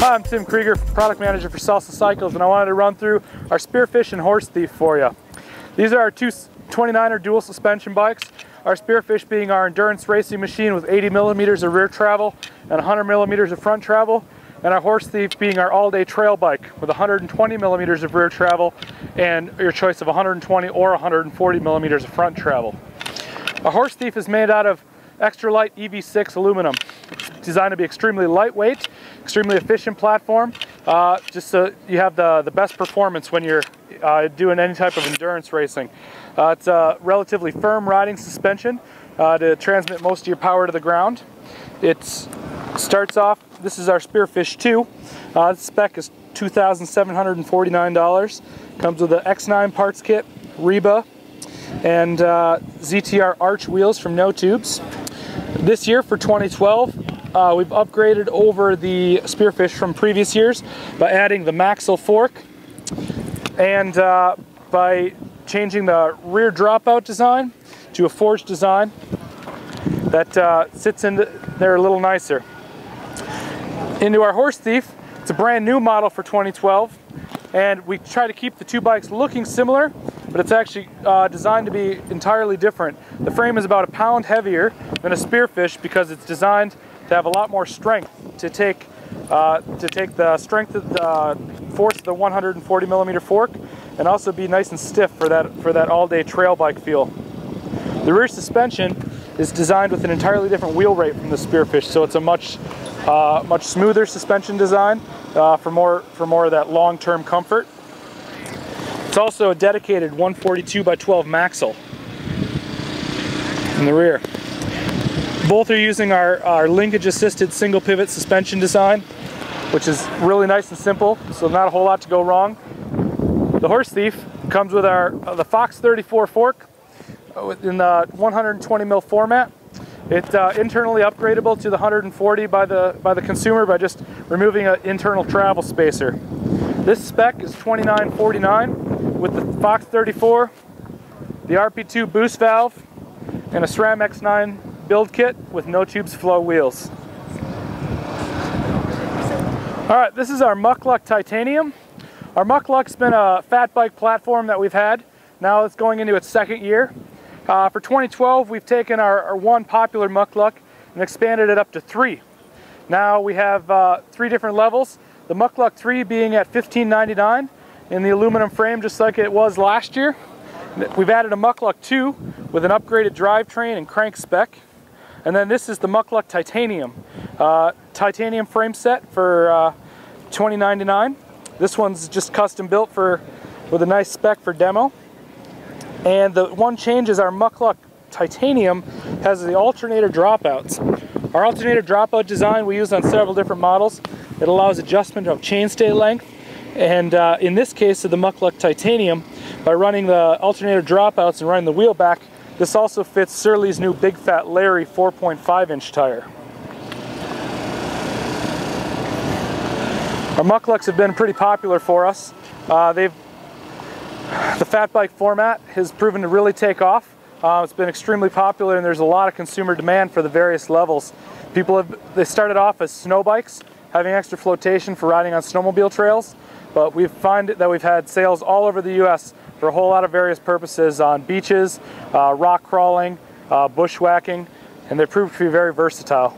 Hi, I'm Tim Krieger, Product Manager for Salsa Cycles, and I wanted to run through our Spearfish and Horsethief for you. These are our two 29er dual suspension bikes. Our Spearfish being our endurance racing machine with 80 millimeters of rear travel and 100 millimeters of front travel, and our Horsethief being our all-day trail bike with 120 millimeters of rear travel and your choice of 120 or 140 millimeters of front travel. Our Horsethief is made out of extra light EV6 aluminum. It's designed to be extremely lightweight, extremely efficient platform, just so you have the best performance when you're doing any type of endurance racing. It's a relatively firm riding suspension to transmit most of your power to the ground. It starts off, this is our Spearfish 2. The spec is $2,749. Comes with an X9 parts kit, Reba, and ZTR arch wheels from No Tubes. This year for 2012, we've upgraded over the Spearfish from previous years by adding the Maxell fork and by changing the rear dropout design to a forged design that sits in there a little nicer. Into our Horsethief, it's a brand new model for 2012, and we try to keep the two bikes looking similar, but it's actually designed to be entirely different. The frame is about 1 pound heavier than a Spearfish because it's designed to have a lot more strength to take the strength of the force of the 140 millimeter fork, and also be nice and stiff for that all-day trail bike feel. The rear suspension is designed with an entirely different wheel rate from the Spearfish, so it's a much smoother suspension design for more of that long-term comfort. It's also a dedicated 142 by 12 Maxell in the rear. Both are using our linkage-assisted single pivot suspension design, which is really nice and simple, so not a whole lot to go wrong. The Horsethief comes with the Fox 34 fork in the 120 mil format. It's internally upgradable to the 140 by the consumer by just removing an internal travel spacer. This spec is $29.49 with the Fox 34, the RP2 boost valve, and a SRAM X9 build kit with No Tubes flow wheels. Alright, this is our Mucluc Titanium. Our Mucluc's been a fat bike platform that we've had. Now it's going into its second year. For 2012, we've taken our one popular Mucluc and expanded it up to 3. Now we have 3 different levels. The Mucluc 3 being at $15.99 in the aluminum frame, just like it was last year. We've added a Mucluc 2 with an upgraded drivetrain and crank spec. And then this is the Mucluc Titanium. Titanium frame set for $20.99. This one's just custom built with a nice spec for demo. And the one change is our Mucluc Titanium has the alternator dropouts. Our alternator dropout design we use on several different models. It allows adjustment of chainstay length, and in this case of the Mucluc Titanium, by running the alternator dropouts and running the wheel back, this also fits Surly's new Big Fat Larry 4.5-inch tire. Our Muclucs have been pretty popular for us. The fat bike format has proven to really take off. It's been extremely popular, and there's a lot of consumer demand for the various levels. They started off as snow bikes, having extra flotation for riding on snowmobile trails, but we find that we've had sales all over the US for a whole lot of various purposes on beaches, rock crawling, bushwhacking, and they've proved to be very versatile.